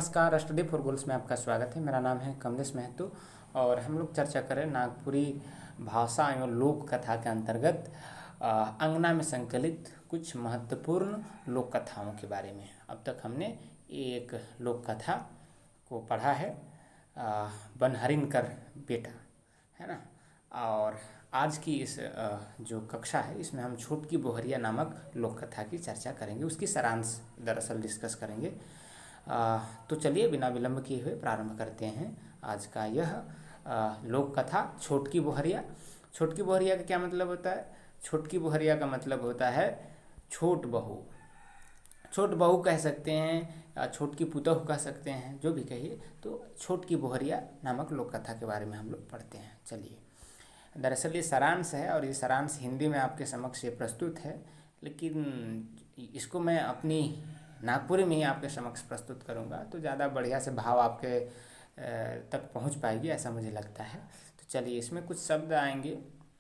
नमस्कार, study for goals में आपका स्वागत है। मेरा नाम है कमलेश महतो और हम लोग चर्चा करें नागपुरी भाषा एवं लोक कथा के अंतर्गत अंगना में संकलित कुछ महत्वपूर्ण लोक कथाओं के बारे में। अब तक हमने एक लोक कथा को पढ़ा है, बनहरिन कर बेटा, है ना। और आज की इस जो कक्षा है इसमें हम छोटकी बोहरिया नामक लोक कथा की चर्चा करेंगे, उसकी सारांश दरअसल डिस्कस करेंगे। तो चलिए बिना विलंब किए हुए प्रारंभ करते हैं आज का यह लोक कथा छोटकी बोहरिया। छोटकी बोहरिया का क्या मतलब होता है? छोटकी बोहरिया का मतलब होता है छोट बहू। छोट बहू कह सकते हैं, छोटकी पुतहू कह सकते हैं, जो भी कहिए। तो छोटकी बोहरिया नामक लोक कथा के बारे में हम लोग पढ़ते हैं। चलिए, दरअसल ये सारांश है और ये सारांश हिंदी में आपके समक्ष ये प्रस्तुत है, लेकिन इसको मैं अपनी नागपुरी में ही आपके समक्ष प्रस्तुत करूँगा तो ज़्यादा बढ़िया से भाव आपके तक पहुँच पाएगी, ऐसा मुझे लगता है। तो चलिए, इसमें कुछ शब्द आएंगे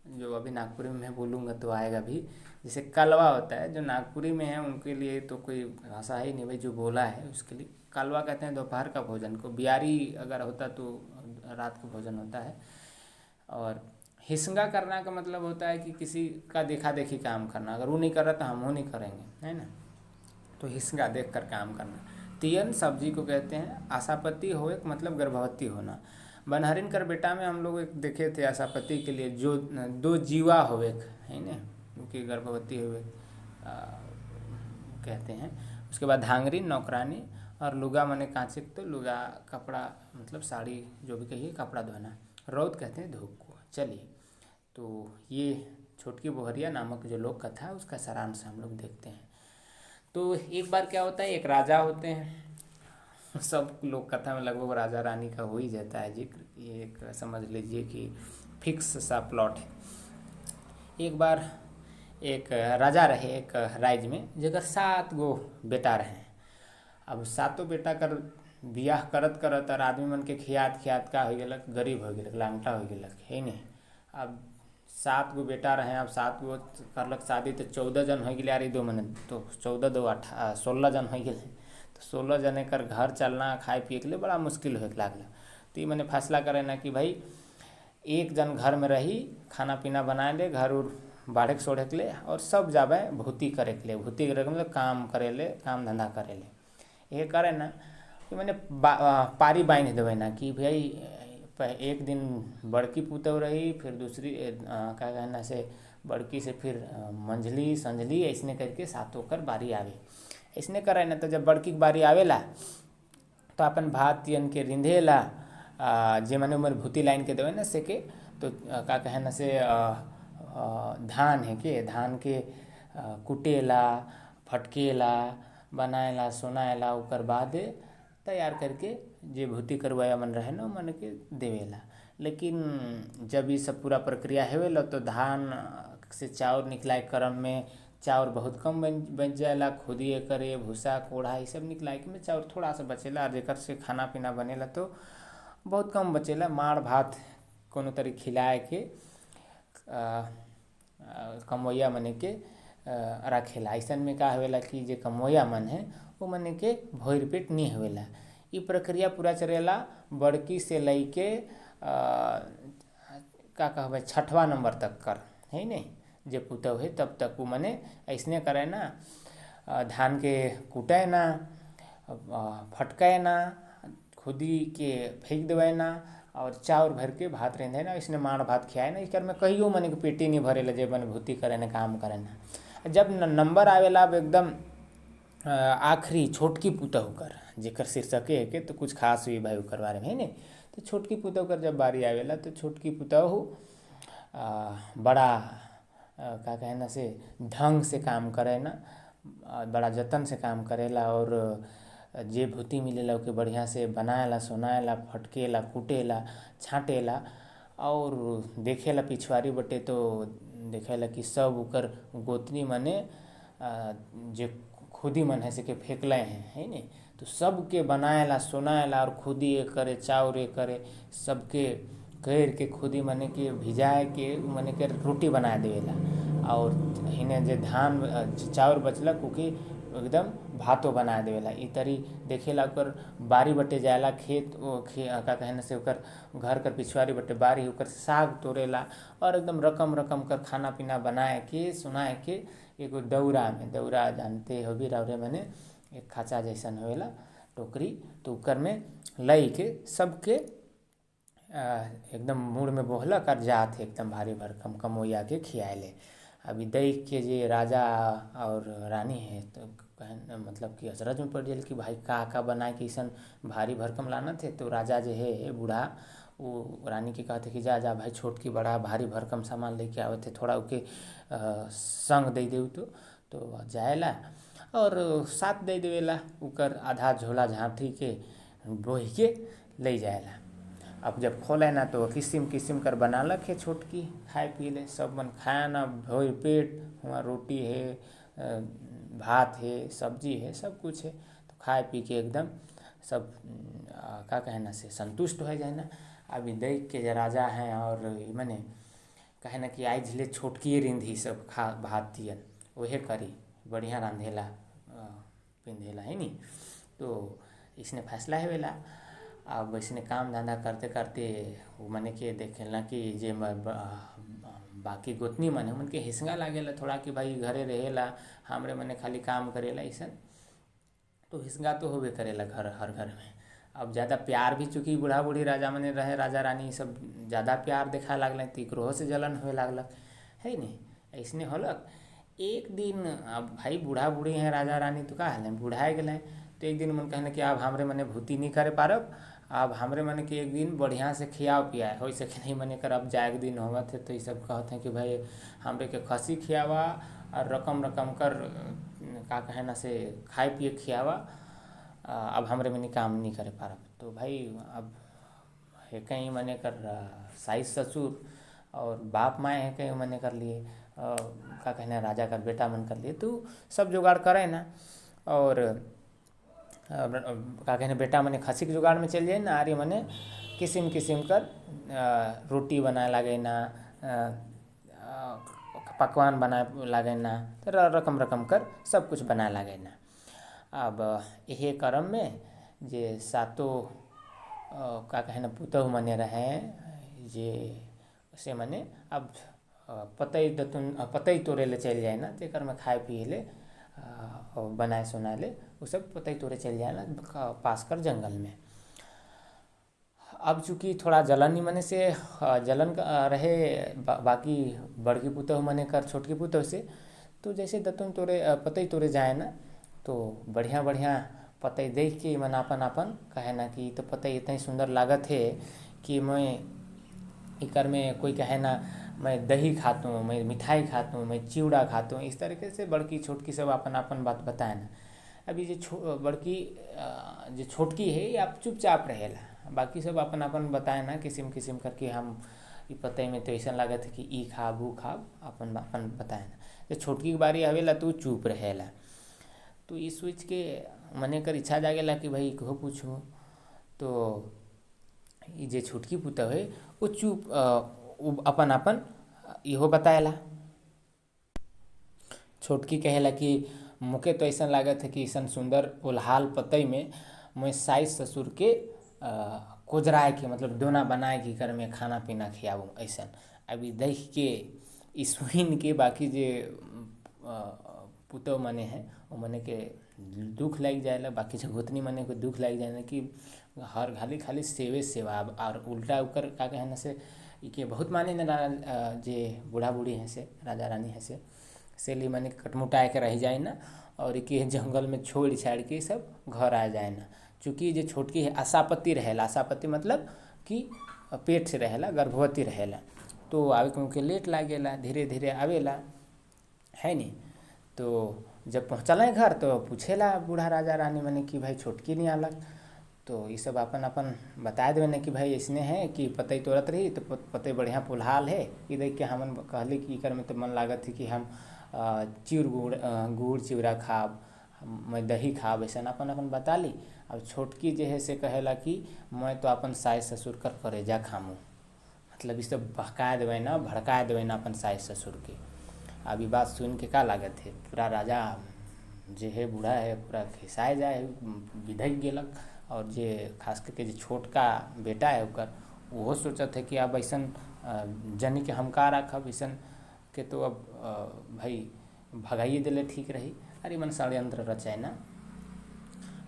जो अभी नागपुरी में मैं बोलूँगा तो आएगा भी। जैसे कलवा होता है, जो नागपुरी में है उनके लिए तो कोई भाषा ही नहीं भाई, जो बोला है उसके लिए कलवा कहते हैं दोपहर का भोजन को। बियारी अगर होता तो रात का भोजन होता है। और हिस्ंगा करना का मतलब होता है कि किसी का देखा देखी काम करना, अगर वो नहीं कर रहा तो हम वो नहीं करेंगे, है ना। तो हिस्ंगा देख कर काम करना। तियन सब्जी को कहते हैं आशापति हो, एक मतलब गर्भवती होना। बनहरिन कर बेटा में हम लोग एक देखे थे आशापति के लिए जो दो जीवा हो एक, है ना, क्योंकि गर्भवती हुए कहते हैं। उसके बाद धांगरी नौकरानी और लुगा मने कांचे, तो लुगा कपड़ा मतलब साड़ी, जो भी कहिए, कपड़ा धोना। रौद कहते हैं धूप को। चलिए, तो ये छोटकी बोहरिया नामक जो लोक कथा है उसका सारांश हम लोग देखते हैं। तो एक बार क्या होता है, एक राजा होते हैं। सब लोक कथा में लगभग राजा रानी का हो ही जाता है जिक्र, ये एक समझ लीजिए कि फिक्स सा प्लॉट है। एक बार एक राजा रहे एक राज्य में, जगह 7 गो बेटा रहे। अब 7 बेटा कर बियाह करत करत और आदमी मन के खियात खियात का हो गलक, गरीब हो गलक, लांगटा हो गलक, है नहीं। अब 7 गो बेटा रहे, अब 7 गो करलक शादी तो 14 जन हो गए। यार दो मने तो 14 दो 16 जन हो गए। तो 16 जने कर घर चलना खाए पिए के लिए बड़ा मुश्किल हो लागल। तो ये मैंने फैसला करे ना कि भाई एक जन घर में रही, खाना पीना बनाए ले, घर उर बाढ़े के सोढ़े के ले, और सब जाबे भूति करे के लिए। भूति करे के मतलब काम करे ले, काम धंधा करे ले। ये करे ना कि मैंने पारी बांध देवे ना कि भाई एक दिन बड़की पुतौ रही, फिर दूसरी क्या कहना से बड़की से फिर मंझली संझली, ऐसने करके 7 होकर बारी आवे। ऐसने करे ना तो जब बड़की की बारी आवेला तो अपन भात यन के रिंधेला, जे मने उमर भूति लाइन के देवे ना से के, तो का कहना से धान है के, धान के कुटेला, फटकेला, बनाएला, सोनाएला, ओकर बाद तैयार करके जे भूति करवाया मन रहे ना मन के देवेला। लेकिन जब ये सब पूरा प्रक्रिया होवेला तो धान से चाउर निकलाए क्रम में चाउर बहुत कम बच जाएला। खुदिए करे भूसा कोढ़ा ये सब निकलाए के में चाउर थोड़ा सा बचेला, और जेकर से खाना पीना बनेला तो बहुत कम बचेला। माड़ भात कोनो तरी खिलाए के कमवैया मने के रखेला। ऐसन में का होवेला कि जे कमवैया मन है वो मने के भोर पेट नहीं होवेला। ये प्रक्रिया पूरा चलेला बड़की से लैके का कहबे 6वां नंबर तक कर, है नहीं, जे पुतौ है तब तक वो मने ऐसने करे ना, धान के कूटे ना, फटकाए ना, खुदी के फेंक देवे ना, और चाउर भर के भात रेंधे ना, इसने माड़ भात खियाए ना। इस में कहियो मने के पेटी नहीं भरेला जे मन भूति करे ना, काम करे ना। जब नंबर आवेला अब एकदम आखिरी छोटकी पुतहू कर, जेकर शीर्षके है के तो कुछ खास हुई भाई ओकर बारे में, है नहीं। तो छोटकी पुतहू कर जब बारी आवेला तो छोटकी पुतहू बड़ा का कहना से ढंग से काम करे ना, बड़ा जतन से काम करेला, और जे भूति मिलेला ओके बढ़िया से बनाएला, सोनाएला, फटकेला, कूटेला, छाँटेला, और देखेला पिछवारी बटे तो देखेला कि सब ओकर गोतनी मने जे खुदी मन है से के फेंकले हैं, है नहीं। तो सबके बनाएला, सोनाएला, और खुदी ये करे, चाउर ये करे, सबके घेर के खुदी मने के भिजाए के मने के रोटी बना देवेला। और हिने जे धान चाउर बचलक ओके एकदम भातो बना देवेला। इ तरी देखेला ओकर बारी बटे जाएला खेत का कहने से ओकर घर कर पिछवाड़ी बटे बारी ओकर साग तोड़ेला और एकदम रकम रकम कर खाना पीना बनाए के सुनाए के एगो दौरा जानते हो भी रौरे मने एक खाँचा जैसन होएला टोकरी, तो ओकर में लई के सबके एकदम मुँह में बोहलक और जात है एकदम भारी भरकम कमोइया के खियाले। अभी देख के जे राजा और रानी है तो मतलब कि अचरज में पड़ जाए कि भाई का बनाए कि अइसन भारी भरकम लाना थे। तो राजा जे है बूढ़ा वो रानी के कहते कि जा भाई छोटकी बड़ा भारी भरकम सामान लेके आवे थे, थोड़ा ओके संग दे देऊ तो जाएला और साथ दे देवेला ओकर आधा झोला झाँटी के बोह के ले जाएला। अब जब खोले ना तो किस्म किस्म कर बनालक है छोटकी खाए पिए सब मन खाया ना भोर पेट, वहाँ रोटी है भात है सब्जी है सब कुछ है, तो खाए पी के एकदम सब का कहना से संतुष्ट हो जाए ना। अभी देख के जो राजा हैं और मने कहे ना कि आज झिले छोटकी रिंधी सब खा भात दियन वहे करी बढ़िया रांधेला पिंधेला है नी। तो इसने फैसला है वेला। अब इसने काम धंधा करते करते वो मने के देखेला कि जे बाकी गोतनी मने उनके हिस्सा लागेला थोड़ा कि भाई घरे रहेला हमरे मने खाली काम करेला ऐसन, तो हिस्सा तो होबे करेला हर घर में। अब ज़्यादा प्यार भी चूँकि बूढ़ा बूढ़ी राजा मने रहे राजा रानी सब ज़्यादा प्यार देखा लागल तो इकरोह से जलन होए लागलक है नी। ऐसने होलक एक दिन अब भाई बूढ़ा बूढ़ी हैं राजा रानी तो का हाल बूढ़ाए गए तो एक दिन मन कहने कि अब हमरे मने भूती नहीं करे पारब, अब हमरे मने कि एक दिन बढ़िया से खियाओ पियाए हो सके नहीं मने कर अब जाए दिन होगा थे। तो ये सब कहते हैं कि भाई हमरे के खसी खियावा और रकम रकम कर का कहना से खाए पिए खियावा, अब हमरे मने काम नहीं करे पारब। तो भाई अब है कहीं मने कर साइस ससुर और बाप माए है कहीं मने कर लिए का कहना राजा कर बेटा मन कर लिए, तो सब जुगाड़ करे ना और का कहने बेटा मने खसी के जुगाड़ में चल जाए ना, आर्य मने किस्म किस्म कर रोटी बनाए लागे ना पकवान बनाए लागे ना, तो रकम रकम कर सब कुछ बनाए लागे ना। अब यही क्रम में जे सातो का कहना पुतहु मने रहे जे से मने अब पतई तोड़े ले चल जाए ना, तेकर में खाए पिए ले और बनाए सुनाए ले वो सब पतई तोड़े चल जाए ना पास कर जंगल में। अब चूँकि थोड़ा जलन ही मने से जलन रहे बाकी बड़की पुतहु मने कर छोटकी पुतहु से, तो जैसे दतुन तोड़े पतई तोड़े जाए ना तो बढ़िया बढ़िया पतई देख के मन आपन कहे ना कि तो पतई इतना सुंदर लागत है कि मैं इकर में कोई कहे ना मैं दही खाता हूँ, मैं मिठाई खाता हूँ, मैं चिवड़ा खाता हूँ, इस तरीके से बड़की छोटकी सब अपन बात बताए ना। अभी जो बड़की जो छोटकी है ये आप चुपचाप रहेला, बाकी सब अपन बताए ना किस्म किस्म करके हम ई पतई में तो ऐसा लागत है कि ई खाब वो खाब अपन बताए ना। तो छोटकी की बारी आवेला तो चुप रहेला, तो ई सोच के मने कर इच्छा जागेला कि भाई कहो पूछो। तो ये जे छोटकी पुतहु है वो चुप अपन इहो बताएला। छोटकी कहेला कि मुके तो ऐसा लागत है कि ऐसा सुंदर उल्हाल पतई में मैं साइस ससुर के कोजराए के मतलब दोना बनाए के घर में खाना पीना खियाऊँ ऐसा। अभी देख के सुन के बाकी जे पुतहु मने हैं वो मने के दुख लग जाएला, बाकी झगोतनी मने को दुख लग जाए कि हर खाली सेवा और उल्टा उकर का कहना से इके बहुत माने ना जे बूढ़ा बूढ़ी हैं से राजा रानी हैं से लिए मने कटमुटाए के रह जाए ना और इके जंगल में छोड़ छाड़ के सब घर आ जाए ना। चूँकि जे छोटकी है आशापति रहेला, आशापति मतलब कि पेट से रहेला गर्भवती रहेला, तो आवे के लेट लागेला धीरे धीरे आवेला है नी। तो जब पहुँचल घर तो पूछेला बूढ़ा राजा रानी मने कि भाई छोटकी नहीं आलक, तो ये सब अपन बता देवे ना कि भाई ऐसने है कि पतई तोड़त रही तो पतई बढ़िया पुलहाल है, ये देख के हमन कहले कि इकर में तो मन लागत है कि हम गुड़ चिवड़ा खाब, मैं दही खाब, ऐसा अपन बता ली। अब छोटकी जे है से कहेला कि मैं तो अपन सास ससुर कर करेजा खामू, मतलब इस सब बहका देवे ना भड़का देवे ना अपन सास ससुर के। अब ये बात सुन के का लागत है पूरा राजा जे है बूढ़ा है पूरा खिसाए जाए विधक गेलक। और जे खास करके जे छोटका बेटा है ओकर ओहो सोचत है कि अब ऐसन जनी के हम का रखब, ऐसन के तो अब भाई भगाइए दिले ठीक रही। अरे मन षड्यंत्र रचाए ना।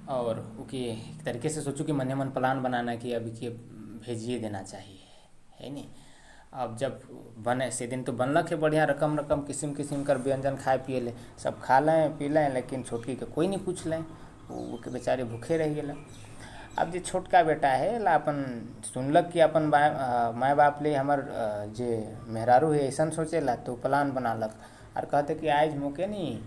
और ओके एक तरीके से सोचो कि मन प्लान बनाना कि अभी के भेजिए देना चाहिए, है नहीं। अब जब बने से दिन तो बनलक है बढ़िया रकम रकम किस्म किस्म कर व्यंजन खाए पिए ले, सब खा लें पी लें, लेकिन छोटकी के कोई नहीं पूछ लें, वो के बेचारे भूखे रह गए। अब जो छोटका बेटा है ला अपन सुनलक कि अपन माँ बाप ले हमर जे मेहरारू है ऐसा सोचेला, तो प्लान बनालक और कहते कि आज मुके नहीं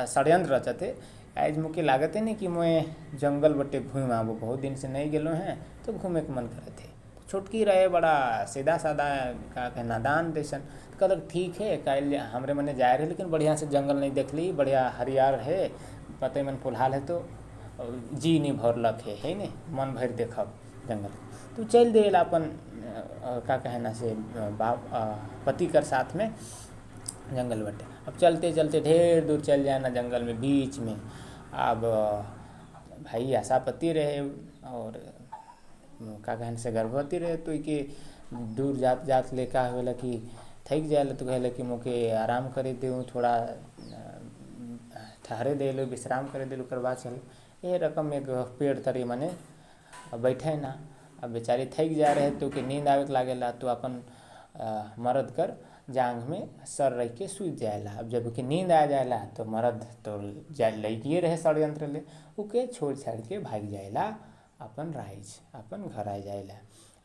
षड्यंत्र रचते, आज मुके लागते नहीं कि मैं जंगल बटे घूम आबो, बहुत दिन से नहीं गेलो हैं तो घूमे के मन करे थे। छोटकी रहे बड़ा सीधा साधा का कहे नादान जैसन, कहलक ठीक है कल हमरे मने जाए रहे, लेकिन बढ़िया से जंगल नहीं देख ली, बढ़िया हरियार है पते मन फुलहाल है, तो जी नहीं भरलक है नहीं मन भर देखब जंगल। तो चल दे अपन का कहना से बाप पति कर साथ में जंगल बटे। अब चलते चलते ढेर दूर चल जाना जंगल में बीच में। अब भाई आशा पति रहे और का कहने से गर्भवती रहे, तो कि दूर जात जात ले का होला कि थक जाए तो कहले कि मुके आराम करे देऊँ, थोड़ा ठहरे दे लो विश्राम करे दे लो, करवा चल ये रकम एक पेड़ तरी मने बैठे ना। अब बेचारी थक जा रहे तो कि नींद आवे लागेला, तो अपन मर्द कर जांग में सर रख के सूत जाएला। अब जब कि नींद आ जाएला तो मर्द तो लैकिए रहे षड्यंत्र ले, उके छोड़ छाड़ के भाग जाएला अपन राइज अपन घर आ जाएला।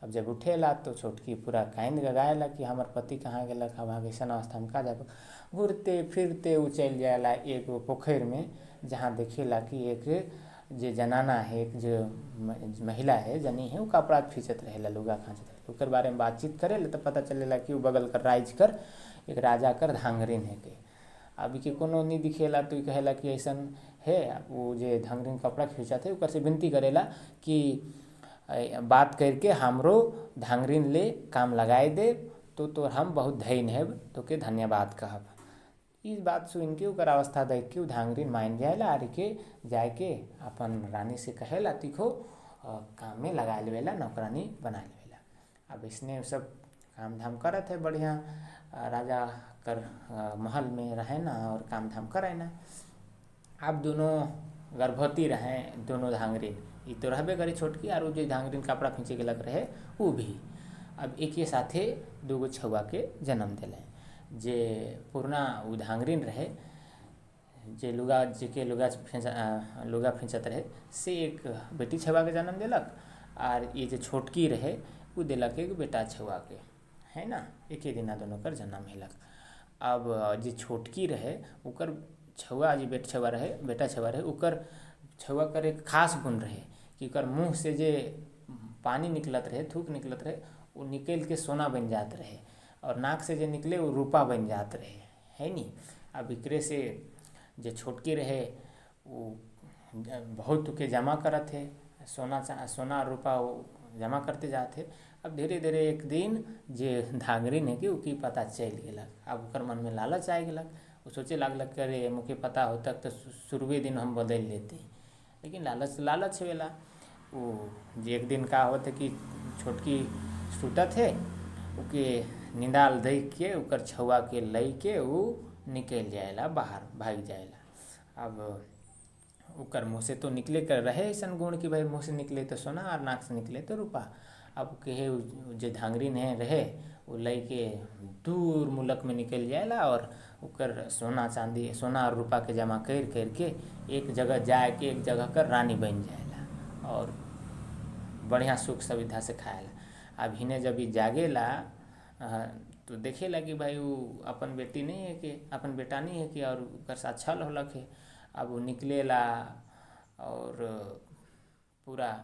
अब जब उठेला तो छोटकी पूरा कांद गगाएला कि हमार पति कहाँ गेलक, हम आगे ऐसा अवस्था में का जाब। घूरते फिरते उ चल जाएला एक पोखर में, जहाँ देखेला कि एक जे जनाना है, एक जो महिला है जनी है, वो कपड़ा खींचत रहेला, लुगा खाँचत रहेला। ओकर बारे में बातचीत करेला तो पता चलेला कि वो बगल कर राइज कर एक राजा कर धांगरिन है के। अभी के कोनो नहीं दिखेला तो कहेला कि ऐसा है, वो जे धांगरिन कपड़ा खींचत है ओकर से विनती करेला कि बात करके हमरो धांगरिन ले काम लगाए दे, तो हम बहुत धन्य है तो के धन्यवाद कहब। इस बात सुन के ओकर अवस्था देख के धांगरिन मान जाएला, आर के जाके अपन रानी से कहेला तिखो काम में लगा लेवेला, नौकरानी बना लेवेला। अब इसने सब काम धाम करत है बढ़िया, राजा कर महल में रहे ना और काम धाम करे ना। अब दोनों गर्भवती रहे दोनों धांगरिन, ये तो रहबे करे छोटकी, और जो धांगरिन कपड़ा खींचे के लग रहे वो भी। अब एक ही साथे दूगो छुआ के जन्म दिले। जे पुरना उ धांगरिन रहे जे लुगा जेके लुगा फिंचत रहे से एक बेटी छुआ के जन्म दिलक, और ये जो छोटकी रहे वो दिलक एक बेटा छुआ के, है ना। एक ही दिना दोनों कर जन्म हिलक। अब जे छोटकी रहे ओकर छुआ जी बेटा छुआ रहे ओकर छुआ कर एक खास गुण रहे कि ओकर मुँह से जे पानी निकलत रहे, थूक निकलत रहे, वो निकल के सोना बन जात रहे, और नाक से जो निकले वो रूपा बन जात रहे, है नी। अब एकरे से जो छोटकी रहे वो बहुत के जमा करत है, सोना रूपा वो जमा करते जाते। अब धीरे धीरे एक दिन जे धांगरिन है कि उकी पता चल गेलक। अब ओकर मन में लालच आ गेलक, वो सोचे लागलक अरे मुके पता होता तो शुरुए दिन हम बदल लेते, लेकिन लालच वेला। वो जे एक दिन का होता कि छोटकी सुतत है, ओके निंदाल देख के ओकर छुआ के लई के वो निकल जाएला बाहर, भाग जाएला। अब ओकर मुँह से तो निकले कर रहे ऐसा गुण कि भाई मुँह से निकले तो सोना और नाक से निकले तो रूपा। अब कहे जो धांगरिन है रहे वो लई के दूर मुल्क में निकल जाएला, और ओकर सोना चांदी सोना और रूपा के जमा कर के एक जगह जाए के एक जगह कर रानी बन जाएला, और बढ़िया सुख सुविधा से खाएला। अब हिने जब जागेला तो देखेला कि भाई वो अपन बेटी नहीं है कि अपन बेटा नहीं है कि, और ओकर साथ छल होलक है। अब वो निकलेला और पूरा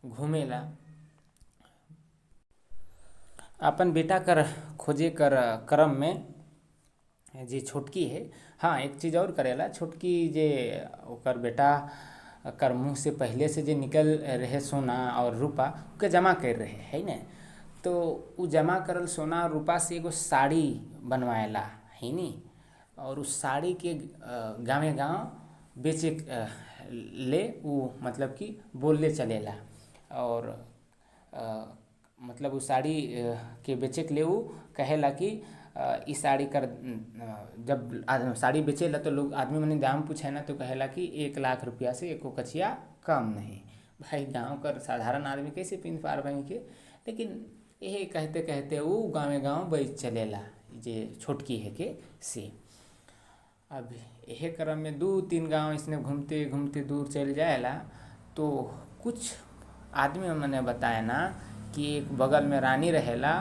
घूमेला अपन बेटा कर खोजे कर क्रम में। जे छोटकी है हाँ एक चीज़ और करेला, छोटकी जे ओकर बेटा कर मुँह से पहले से जे निकल रहे सोना और रूपा के जमा कर रहे है ना, तो उ जमा करल सोना और रूपा से एगो साड़ी बनवाएला है नी। और उस साड़ी के गाँव बेचे ले उ मतलब कि बोले चलेला। और मतलब उ साड़ी के बेचे के लिए उ कहेला कि ई साड़ी कर जब साड़ी बेचेला तो लोग आदमी मने दाम पूछे ना तो कहेला कि 1 लाख रुपया से एको कछिया कम नहीं। भाई गाँव कर साधारण आदमी कैसे पिन पार भाई के, लेकिन यही कहते कहते वो गाँव गाँव बेच चलेला जे छोटकी है के से। अब यही क्रम में 2-3 गांव इसने घूमते घूमते दूर चल जाएला तो कुछ आदमी मैंने बताया ना कि एक बगल में रानी रहेला,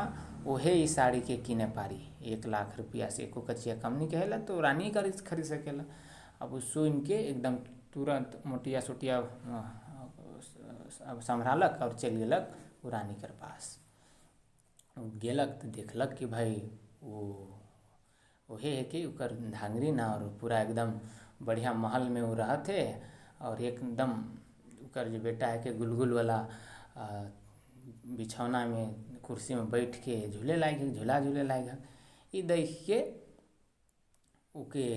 ओहे ई साड़ी के किने पारी 1 लाख रुपया से एको कचिया कम नहीं कहेला तो रानी खरीद सकेला। अब सुन के एकदम तुरंत मोटिया सोटिया संभालक और चल गेलक वो रानी के पास। गेलक तो देखलक कि भाई ओहे है कि ओकर धांगरी ना और पूरा एकदम बढ़िया महल में वो रहते और एकदम ओकर जो बेटा है कि गुलगुल वाला बिछौना में कुर्सी में बैठ के झूले लागे झूला झूले लागे। ये देख के ओके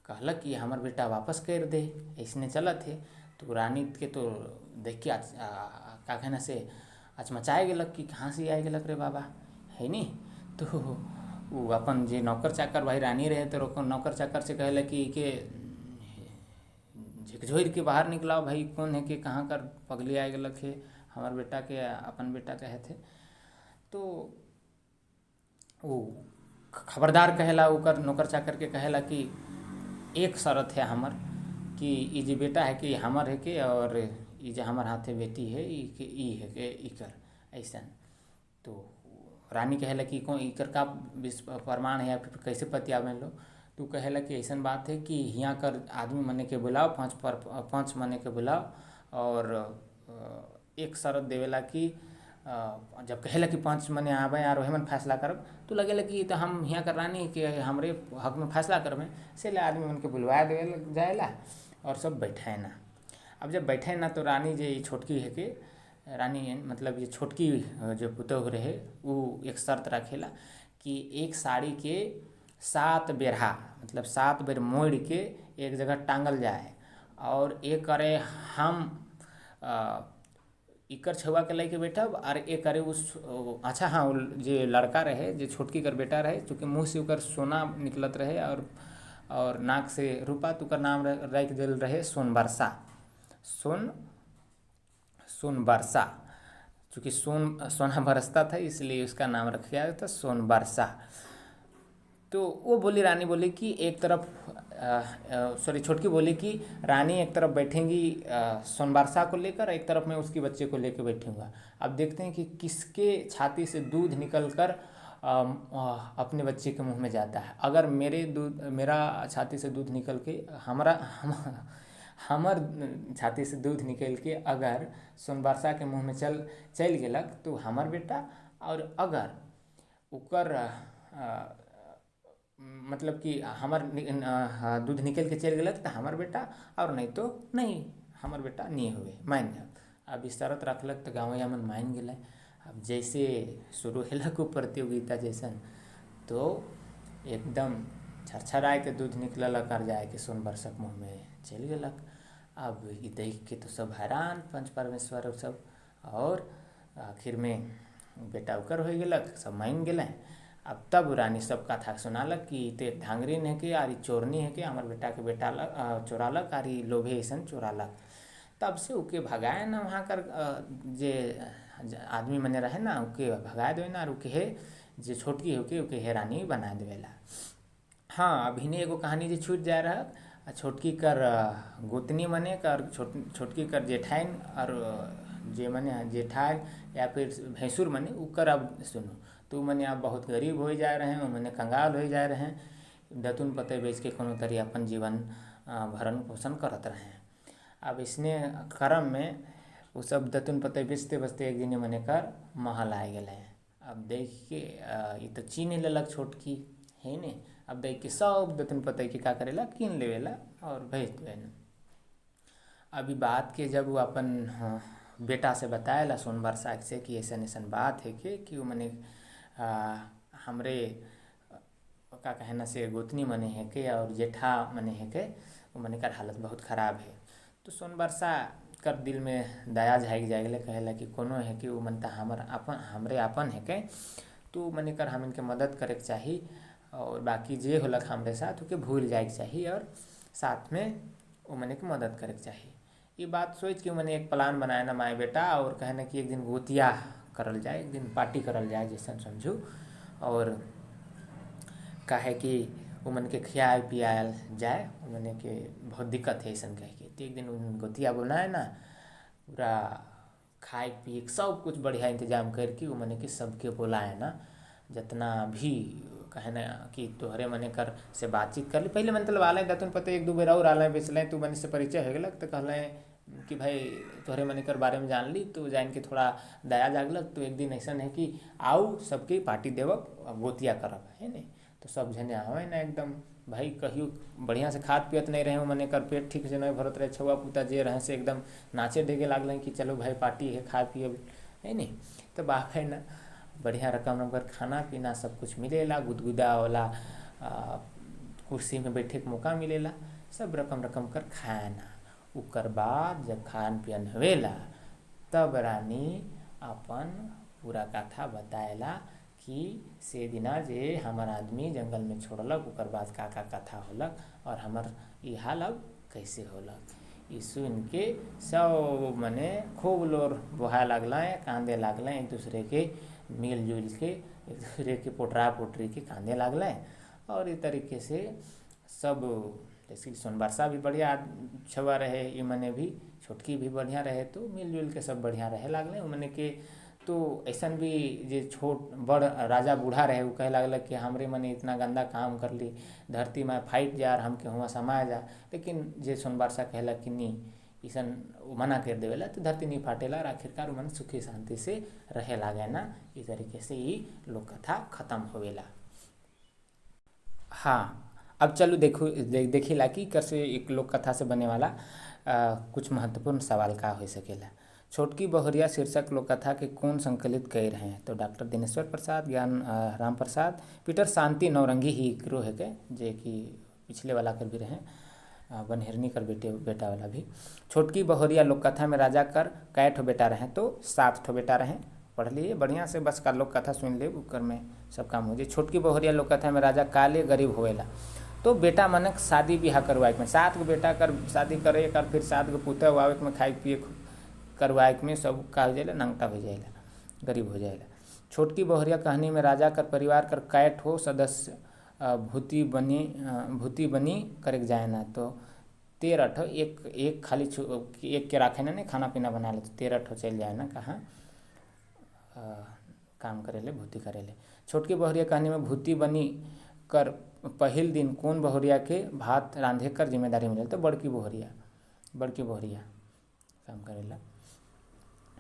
कहलक कि हमार बेटा वापस कर दे ऐसने चलत है। तो रानी के तो देख के का कहना से अचमचाए गेलक कि कहाँ से आए गेलक रे बाबा है नी। तो वो अपन जे नौकर चाकर भाई रानी रहे तो नौकर चाकर से कहला कि के झकझोर के बाहर निकलाओ भाई कौन है कि कहाँ कर पगली आए गेलक है हमार बेटा के अपन बेटा कहे थे। तो वो खबरदार कहेला ओकर नौकर चाकर के कहेला कि एक शर्त है हमर कि ये जो बेटा है कि हमर है के और ये जो हमार हाथे बेटी है ई है के इकर ऐसा। तो रानी कहेला कि कौन इकर का प्रमाण है या फिर कैसे पतियावे लो। तो कहेला कि ऐसा बात है कि यहाँ कर आदमी मने के बुलाओ 5 मने के बुलाओ और एक शर्त देवेला कि जब कहेला कि 5 मने आवे और वही मन फैसला करब तो लगेला कि तो हम यहाँ कर रानी के हमरे हक में फैसला करबे से ले आदमी मन के बुलवा देवे जाएला और सब बैठे ना। अब जब बैठे ना तो रानी जे छोटकी है कि रानी मतलब ये छोटकी जो पुतोह रहे वो एक शर्त रखेला कि एक साड़ी के 7 बेरहा मतलब 7 बेर मोड़ के एक जगह टांगल जाए और एक करे हम इकर छुआ के लेके बैठब और एक करे उस अच्छा हाँ जे लड़का रहे जे छोटकी कर बेटा रहे चूँकि मुँह से ओकर सोना निकलत रहे और नाक से रूपा तो ओकर नाम रख दिल रहे सोनबरसा सोनबरसा। चूँकि सोना बरसता था इसलिए उसका नाम रखा गया था सोनबरसा। तो वो बोली रानी बोली कि एक तरफ छोटकी बोली कि रानी एक तरफ बैठेंगी सोनबरसा को लेकर एक तरफ मैं उसकी बच्चे को लेकर बैठूंगा। अब देखते हैं कि किसके छाती से दूध निकलकर अपने बच्चे के मुंह में जाता है। अगर मेरा छाती से दूध निकल के हमर छाती से दूध निकल के अगर सोनबरसा के मुंह में चल गेलक तो हमर बेटा और अगर ओकर मतलब कि हमार दूध निकल के चल गेलक तो हमार बेटा और नहीं तो नहीं हमार बेटा नहीं हुए मान गया। अब इस शरत रखलक तो गाँव मन मान गए। अब जैसे शुरू हेलक प्रतियोगिता जैसन तो एकदम छरछराए के दूध निकलक और जाए के सोनबरसा मुँह में चल गेलक। अब ये देख के तो सब हैरान पंच परमेश्वर सब और आखिर में बेटा उकर हो गेलक सब मान गए। अब तब रानी सब कथा सुनालक कि ते धांगरी ने के आरी चोरनी है के हमार बेटा के बेटा चोरालक आरी लोभे ऐसन चोरालक। तब से उके भगाए ना वहाँ कर जे आदमी मने रहे ना उके भगाए देवे ना और उके जे छोटकी हो के उके हे रानी बना देवेला। हाँ अभी ने एगो कहानी जे छूट जाए रहा छोटकी कर गोतनी मने कर छोटकी कर जेठाइन और जे मने जेठाइन या फिर भैंसुर मने उकर अब सुनो तो मने आप बहुत गरीब हो जा रहे हैं मैंने कंगाल हो जा रहे हैं दतुन पते बेच के कोनो तरी अपन जीवन भरण पोषण करत रहे हैं। अब इसने क्रम में वो सब दतुन पते बेचते बचते एक दिन मने कर महल आए गए। अब देख के ये तो चीन लेलक छोटकी है ने। अब देख के सब दतुन पते के का करेला कीन लेवेला और भेज देवेला। अभी बात के जब वो अपन बेटा से बताएला सोनबरसा से कि ऐसा बात है कि वो मने हमरे का कहना से गोतनी मने है के और जेठा मने है के वो मने कर हालत बहुत ख़राब है। तो सोन बरसा कर दिल में दया झाइक जाएगले, कहेला कि कोनो है कि वो मनता हमरे आपन है के, तो मने कर हम इनके मदद करे के चाही और बाकी जे होलक हमरे साथ ओके भूल जाए के चाही और साथ में वो मने के मदद करे के चाही। ये बात सोच के मैंने एक प्लान बनाया ना माए बेटा, और कहना कि एक दिन गोतिया करल जाए, एक दिन पार्टी करल जाए जैसा समझू, और काहे कि वो मन के खियाल पियाल जाए, वो मने के बहुत दिक्कत है ऐसा कह के। तो एक दिन उन गोतिया बुलाए ना, पूरा खाए पिए सब कुछ बढ़िया इंतजाम करके वो मने के सबके बुलाए ना, जितना भी कहे ना कि तोहरे मने कर से बातचीत कर ली। पहले मतलब आल तुम पता एक दो बेर और आल बेचल तू मने से परिचय हो गलक, तो कहल कि भाई तोहरे मने कर बारे में जान ली, तो जान के थोड़ा दया जागलक। तो एक दिन ऐसा है कि आओ सबके पार्टी देवक गोतिया करब है नहीं, तो सब जने आवे ना एकदम भाई कहियो बढ़िया से खात पियत नहीं रहे, मने कर पेट ठीक से नहीं भरत रहे, छुआ पुता जे रहे से एकदम नाचे डेगे लागल कि चलो भाई पार्टी है खा पिए है नहीं। तो बाप है ना बढ़िया रकम कर खाना पीना सब कुछ मिलेला, गुदगुदा वाला कुर्सी में बैठे के मौका मिलेला, सब रकम कर खाना। उकर बाद जब खान पियन होवेला तब रानी अपन पूरा कथा बताएला कि से दिना जे हमार आदमी जंगल में छोड़लक, उकर बाद का कथा होलक और हमार ई हाल अब कैसे होलक। ई सुन के सब मने खूब लोर बोहा लागल, कांदे लागल, एक दूसरे के मिलजुल के एक दूसरे के पोटरा पोटरी के कांदे लागल। और इस तरीके से सब जैसे सोनबरसा भी बढ़िया छुआ रहे, ये मने भी छोटकी भी बढ़िया रहे, तो मिलजुल के सब बढ़िया रहे लागल मने के। तो ऐसा भी जे छोट बड़ राजा बूढ़ा रहे वो कहे लागल कि हमरे मने इतना गंदा काम कर ली, धरती में फाइट जा और हमके हुआ समाया जा। लेकिन जे सोनबरसा कहला कि नहीं ऐसा मना कर देवेला तो धरती नहीं फाटेला और आखिरकार मन सुखी शांति से रहे लागे ना। इस तरीके से ये लोक कथा खत्म होवेला। हाँ, अब चलो देखिला कि कैसे एक लोक कथा से बने वाला कुछ महत्वपूर्ण सवाल का हो सकेला। छोटकी बहुरिया शीर्षक लोक कथा के कौन संकलित कर रहे हैं? तो डॉक्टर दिनेश्वर प्रसाद, ज्ञान राम प्रसाद, पीटर शांति नौरंगी ही करो है के, जे कि पिछले वाला कर भी रहे, बनहिरनी कर बेटा वाला भी। छोटकी बहुरिया लोक कथा में राजा कर कै ठो बेटा रहे? तो 7 ठो बेटा रहे। पढ़ लिए बढ़िया से, बस का लोक कथा सुन ले उकर में सब काम हो जाए। छोटकी बहुरिया लोक कथा में राजा काले गरीब होवेला, तो बेटा मनक शादी ब्याह करवाए में 7 गो बेटा कर शादी करे कर, फिर 7 गो पुतह वावे में खाए पिए करवाए में सब का हो जाएला, नंगटा हो जाएला, गरीब हो जाएला। छोटकी बहुरिया कहानी में राजा कर परिवार कर कै ठो सदस्य भूति बनी करे जाए ना? तो 13 ठो। एक खाली एक के राखे ना, नहीं खाना पीना बना ले, तो 13 ठो चल जाए ना कहाँ काम करेले, भूति करेले। छोटकी बहुरिया कहानी में भूति बनी कर पहिल दिन कौन बहुरिया के भात रांधे कर जिम्मेदारी मिले? तो बड़की बहुरिया काम करेला।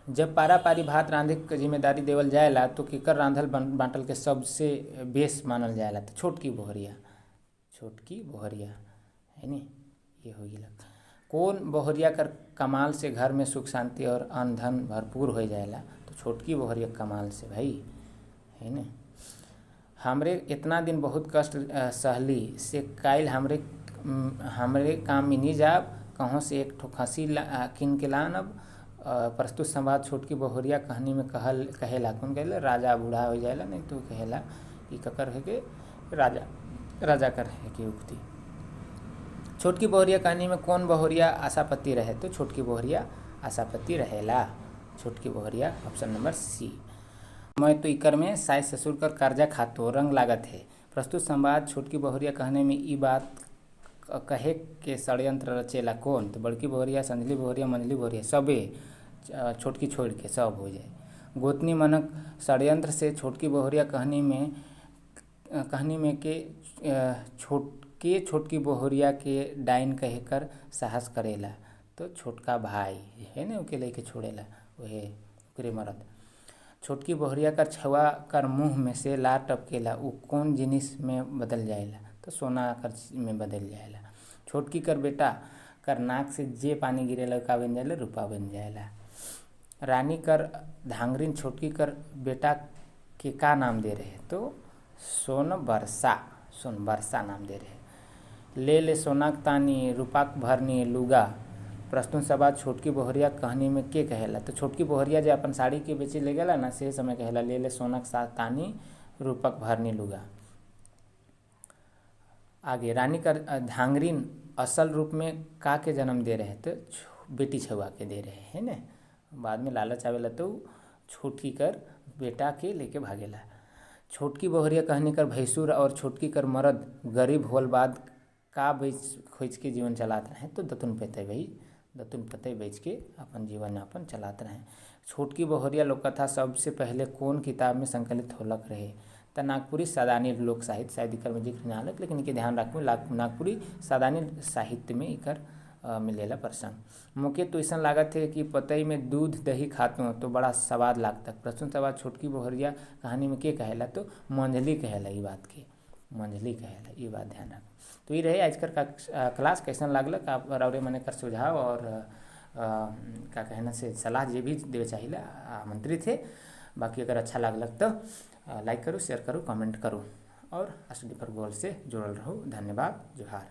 जब पारा पारी भात रांधे के जिम्मेदारी देवल जाएला तो केकर रांधल बांटल के सबसे बेस मानल जाएला? तो छोटकी बहुरिया है नी, ये हो गया। कौन बहुरिया कर कमाल से घर में सुख शांति और अन्न धन भरपूर हो जाएला? तो छोटकी बहुरिया कमाल से भाई है ना। हमरे इतना दिन बहुत कष्ट सहली से कायल हमरे काम में नहीं जाब, कहूँ से एक ठो खसी किन के लान। अब प्रस्तुत संवाद छोटकी बहुरिया कहानी में कहेला कौन कहेला? राजा बूढ़ा हो जाएला, नहीं तो कहेला कि ककर है के राजा कर है कि उक्ति। छोटकी बहुरिया कहानी में कौन बहुरिया आशापति रहे? तो छोटकी बहुरिया आशापति रहेला। छोटकी बहुरिया ऑप्शन नंबर सी। मैं तो इकर में सास ससुर कर कर्जा खातो रंग लागत है। प्रस्तुत संवाद छोटकी बहुरिया कहने में ई बात कहे के षड्यंत्र रचेला कौन? तो बड़की बहुरिया, संजली बहुरिया, मंजली बहुरिया, सबे छोटकी छोड़ के सब हो जाए। गोतनी मनक षड्यंत्र से छोटकी बहुरिया कहानी में के छोटकी बहुरिया के डाइन कहकर साहस करेला? तो छोटका भाई है ना, उके लेके छोड़ेला वहे ओकरे मरद। छोटकी बहुरिया कर छुआ कर मुँह में से लार टपकेला, उ कौन जिनिस में बदल जाएला? तो सोना कर में बदल जाएला। छोटकी कर बेटा कर नाक से जे पानी गिरेला का बन जाएला? रुपा बन जाएला। रानी कर धांगरिन छोटकी कर बेटा के का नाम दे रहे? तो सोनबरसा सुन वर्षा नाम दे रहे। ले ले सोनाक तानी रूपाक भरनी लुगा, प्रस्तुत सवाल छोटकी बोहरिया कहनी में के कहेला। तो छोटकी बोहरिया जो अपन साड़ी के बेचे ले गला ना, से समय कहेला ले ले सोनाक तानी रूपक भरनी लुगा। आगे रानी कर धांगरीन असल रूप में का के जन्म दे रहे, तो बेटी छुआ के दे रहे है ना। बाद में लालच आवेला तो छोटकी कर बेटा के लेके भागेला। छोटकी बोहरिया कहनी कर भैंसुर और छोटकी कर मर्द गरीब होल बाद का बेच खोज के जीवन चलात रहे, तो दतुन पेते भाई दतुन पते बेच के अपन जीवन यापन चलाते रहे। छोटकी बोहरिया लोककथा सबसे पहले कौन किताब में संकलित होलक रहे, तो नागपुरी सादानी लोक साहित्य, शायद इकर में जिक्र ना आलक, लेकिन इनके ध्यान रखू नागपुरी सादानी साहित्य में इकर मिलेला प्रसंग। मोके तो ऐसा लागत है कि पतई में दूध दही खातो तो बड़ा स्वाद लागता। प्रस्तुत सवाल छोटकी बोहरिया कहानी में के कहेला, तो मंझली कहेला। ये बात के मंझली कहेला, ये बात ध्यान रखो। तो ये रहे आज का क्लास। कैसन लागलक आप और मैंने कर सुझाव और का कहना से सलाह जे भी देवे चाहिए आमंत्रित है। बाकी अगर अच्छा लागलक तो लाइक करो, शेयर करो, कमेंट करो और स्टडी फॉर गोल से जुड़ल रहो। धन्यवाद, जोहार।